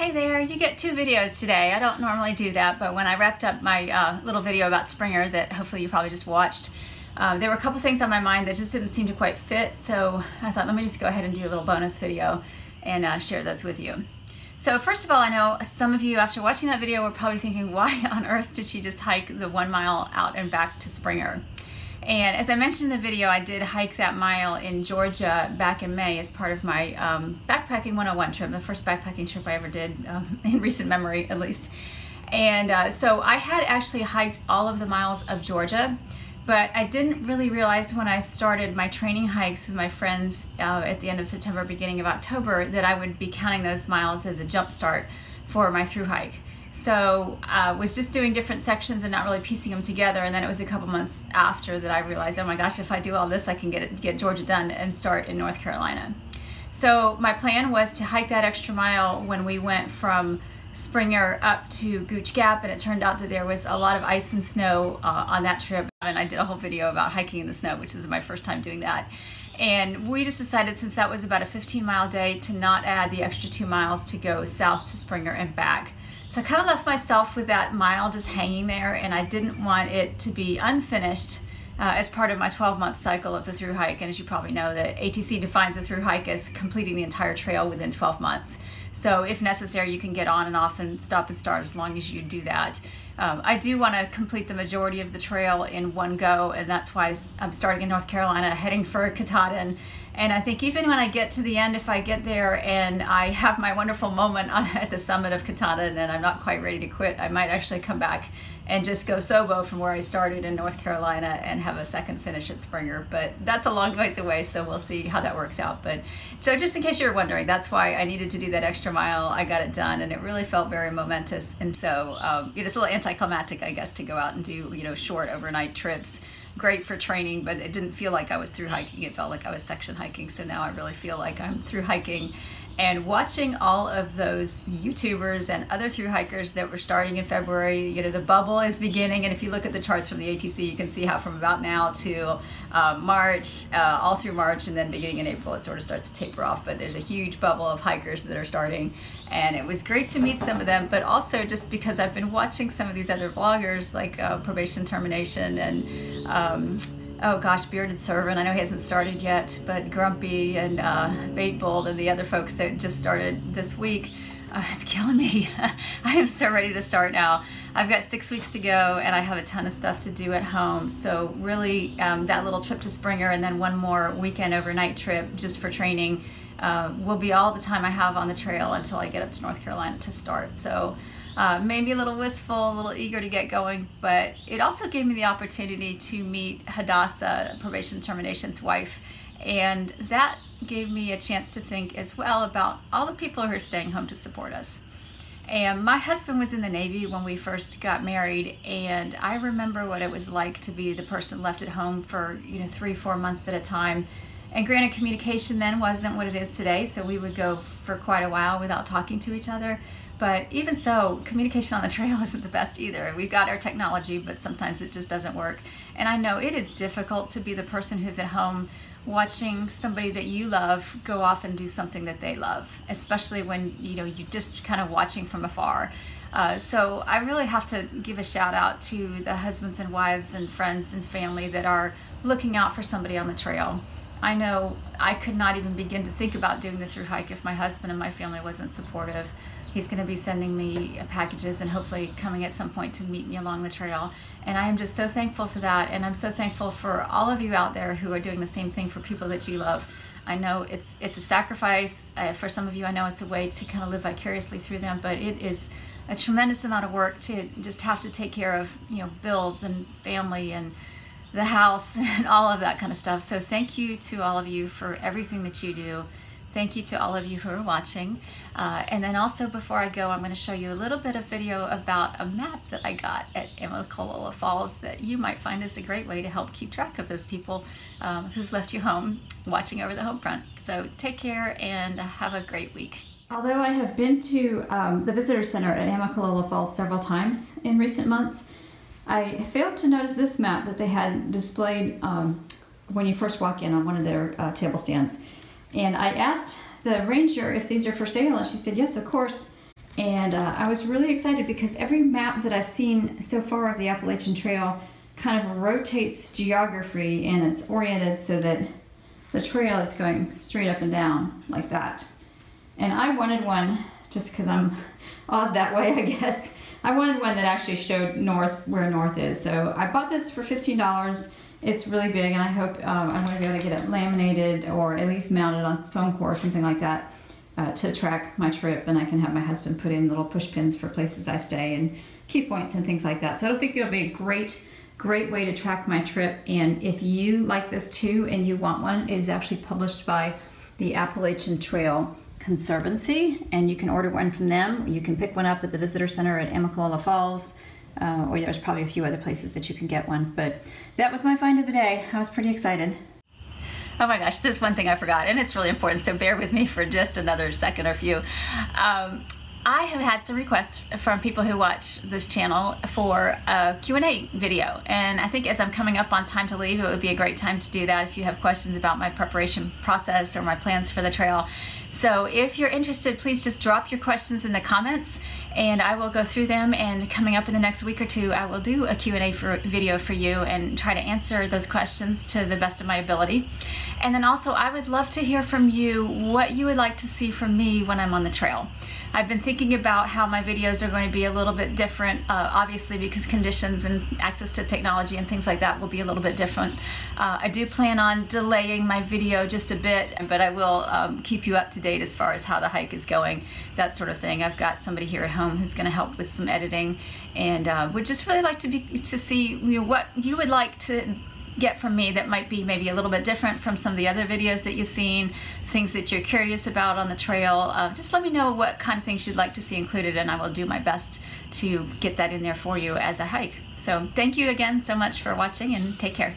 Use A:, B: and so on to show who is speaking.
A: Hey there, you get 2 videos today. I don't normally do that, but when I wrapped up my little video about Springer that hopefully you probably just watched, there were a couple things on my mind that just didn't seem to quite fit, so I thought let me just go ahead and do a little bonus video and share those with you. So first of all, I know some of you after watching that video were probably thinking, why on earth did she just hike the 1 mile out and back to Springer? And as I mentioned in the video, I did hike that mile in Georgia back in May as part of my backpacking 101 trip, the first backpacking trip I ever did in recent memory at least. And so I had actually hiked all of the miles of Georgia, but I didn't really realize when I started my training hikes with my friends at the end of September, beginning of October, that I would be counting those miles as a jump start for my thru hike. So I was just doing different sections and not really piecing them together, and then it was a couple months after that I realized, oh my gosh, if I do all this I can get Georgia done and start in North Carolina. So my plan was to hike that extra mile when we went from Springer up to Gooch Gap, and it turned out that there was a lot of ice and snow on that trip, and I did a whole video about hiking in the snow, which was my first time doing that. And we just decided, since that was about a 15-mile day, to not add the extra 2 miles to go south to Springer and back. So I kind of left myself with that mile just hanging there, and I didn't want it to be unfinished as part of my 12-month cycle of the thru hike. And as you probably know, the ATC defines a thru hike as completing the entire trail within 12 months. So if necessary, you can get on and off and stop and start as long as you do that. I do want to complete the majority of the trail in one go, and that's why I'm starting in North Carolina, heading for Katahdin. And I think even when I get to the end, if I get there and I have my wonderful moment at the summit of Katahdin and I'm not quite ready to quit, I might actually come back and just go Sobo from where I started in North Carolina and have a second finish at Springer. But that's a long ways away, so we'll see how that works out. But so just in case you were wondering, that's why I needed to do that extra mile. I got it done, and it really felt very momentous. And so it's a little anticlimactic, I guess, to go out and do short overnight trips. Great for training, but it didn't feel like I was thru hiking. It felt like I was section hiking. So now I really feel like I'm thru hiking. And watching all of those YouTubers and other thru hikers that were starting in February, the bubble is beginning. And if you look at the charts from the ATC, you can see how from about now to March, all through March, and then beginning in April, it sort of starts to taper off. But there's a huge bubble of hikers that are starting. And it was great to meet some of them, but also just because I've been watching some of these other vloggers like Probation Termination and oh gosh, Bearded Servant. I know he hasn't started yet, but Grumpy and Baitbold and the other folks that just started this week. It's killing me. I am so ready to start now. I've got 6 weeks to go, and I have a ton of stuff to do at home. So really, that little trip to Springer and then one more weekend overnight trip just for training will be all the time I have on the trail until I get up to North Carolina to start. So maybe a little wistful, a little eager to get going, but it also gave me the opportunity to meet Hadassah, Probation Termination's wife, and that gave me a chance to think as well about all the people who are staying home to support us. And my husband was in the Navy when we first got married, and I remember what it was like to be the person left at home for 3-4 months at a time. And granted, communication then wasn't what it is today, so we would go for quite a while without talking to each other. But even so, communication on the trail isn't the best either. We've got our technology, but sometimes it just doesn't work. And I know it is difficult to be the person who's at home watching somebody that you love go off and do something that they love, especially when you're just kind of watching from afar. So I really have to give a shout out to the husbands and wives and friends and family that are looking out for somebody on the trail. I know I could not even begin to think about doing the thru hike if my husband and my family wasn't supportive. He's going to be sending me packages and hopefully coming at some point to meet me along the trail. And I am just so thankful for that. And I'm so thankful for all of you out there who are doing the same thing for people that you love. I know it's a sacrifice. For some of you, I know it's a way to kind of live vicariously through them, but it is a tremendous amount of work to just have to take care of, bills and family and the house and all of that kind of stuff. So thank you to all of you for everything that you do. Thank you to all of you who are watching. And then also, before I go, I'm going to show you a little bit of video about a map that I got at Amicalola Falls that you might find is a great way to help keep track of those people who've left you home watching over the home front. So take care and have a great week. Although I have been to the visitor center at Amicalola Falls several times in recent months, I failed to notice this map that they had displayed when you first walk in on one of their table stands. And I asked the ranger if these are for sale, and she said, yes, of course. And I was really excited because every map that I've seen so far of the Appalachian Trail kind of rotates geography, and it's oriented so that the trail is going straight up and down like that. And I wanted one, just because I'm odd that way, I guess. I wanted one that actually showed north, where north is. So I bought this for $15. It's really big, and I hope I'm going to be able to get it laminated or at least mounted on foam core or something like that to track my trip, and I can have my husband put in little push pins for places I stay and key points and things like that. So I think it'll be a great way to track my trip. And if you like this too and you want one, it is actually published by the Appalachian Trail Conservancy, and you can order one from them. You can pick one up at the visitor center at Amicalola Falls, or there's probably a few other places that you can get one. But that was my find of the day. I was pretty excited. Oh my gosh, there's one thing I forgot, and it's really important, so bear with me for just another second or few. I have had some requests from people who watch this channel for a Q&A video, and I think as I'm coming up on time to leave, it would be a great time to do that if you have questions about my preparation process or my plans for the trail. So if you're interested, please just drop your questions in the comments and I will go through them, and coming up in the next week or two, I will do a Q&A video for you and try to answer those questions to the best of my ability. And then also, I would love to hear from you what you would like to see from me when I'm on the trail. I've been thinking about how my videos are going to be a little bit different, obviously because conditions and access to technology and things like that will be a little bit different. I do plan on delaying my video just a bit, but I will keep you up to date as far as how the hike is going, that sort of thing. I've got somebody here at home who's going to help with some editing, and would just really like to see what you would like to get from me that might be maybe a little bit different from some of the other videos that you've seen, things that you're curious about on the trail. Just let me know what kind of things you'd like to see included, and I will do my best to get that in there for you as I hike. So thank you again so much for watching, and take care.